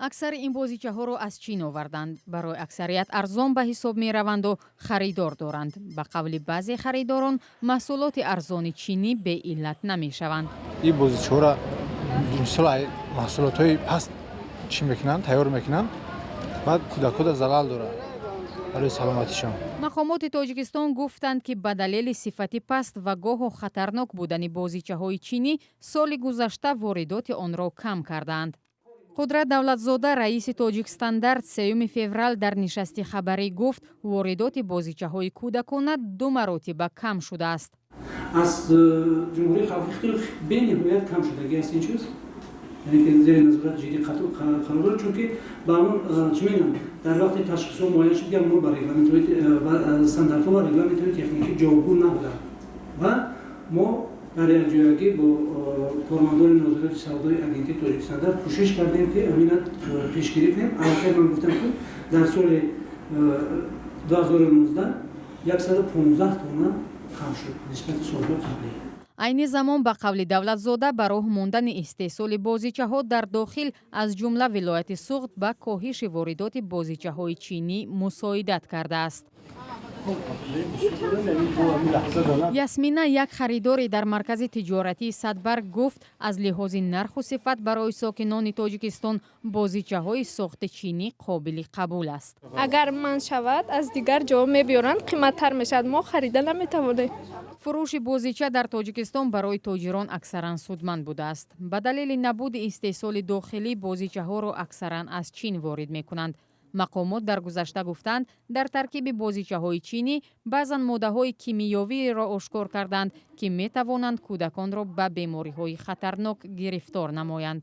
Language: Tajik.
аксари ин бозичаҳоро аз чин оварданд. Барои аксарият арзон ба ҳисоб мераванду харидор доранд. Ба қавли баъзе харидорон маҳсулоти арзони чинӣ беиллат намешаванд. ин бозичаҳоро мисол маҳсулотҳои паст чӣ мекунанд, тайёр мекунанд, баъд кӯдакода залал дорад барои саломатишон. мақомоти Тоҷикистон гуфтанд ки ба далели сифати паст ва гоҳо хатарнок будани бозичаҳои чинӣ соли гузашта воридоти онро кам карданд. Қудрат Давлатзода, раиси Тоҷик Стандарт, 3 феврал дар нишасти хабарӣ гуфт, воридоти бозичаҳои кӯдакона 2 маротиба кам шудааст. аз ҷумҳурии халқи хеле бениҳоят кам шудагӣ аст ин чиз, яъне ки зери назорат ҷиддӣ қарор дорад, чунки ба амон чӣ мегӯям, дар вақти ташхисҳо муайян шуд ки амон ба регламентҳои стандартҳо ва регламентҳои техникӣ ҷавобгӯ набуданд ва мо дар якҷоягӣ бо кормандони нозорати савдои агентии Тоҷик Стандарт кӯшиш кардем ки амина пешгирӣ кунем. Албатта ман гуфтам ки дар соли 2019 115 тонна кам шуд нисбати солҳои қаблӣ. айни замон ба қавли Давлатзода ба роҳ мондани истеҳсоли бозичаҳо дар дохил аз ҷумла вилояти Суғд ба коҳиши воридоти бозичаҳои чинӣ мусоидат кардааст. Ясмина, як харидори дар маркази тиҷоратии Садбарг гуфт, аз лиҳози нарху сифат барои сокинони Тоҷикистон бозичаҳои сохти чинӣ қобили қабул аст. агар ман шавад аз дигар ҷо мебиёранд, қиматтар мешавад, мо харида наметавонем. фурӯши бозича дар Тоҷикистон барои тоҷирон аксаран судманд будааст. Ба далели набуди истеҳсоли дохилӣ бозичаҳоро аксаран аз Чин ворид мекунанд. мақомот дар гузашта гуфтанд, дар таркиби бозичаҳои чинӣ баъзан моддаҳои кимиёвиро ошкор карданд, ки метавонанд кӯдаконро ба бемориҳои хатарнок гирифтор намоянд.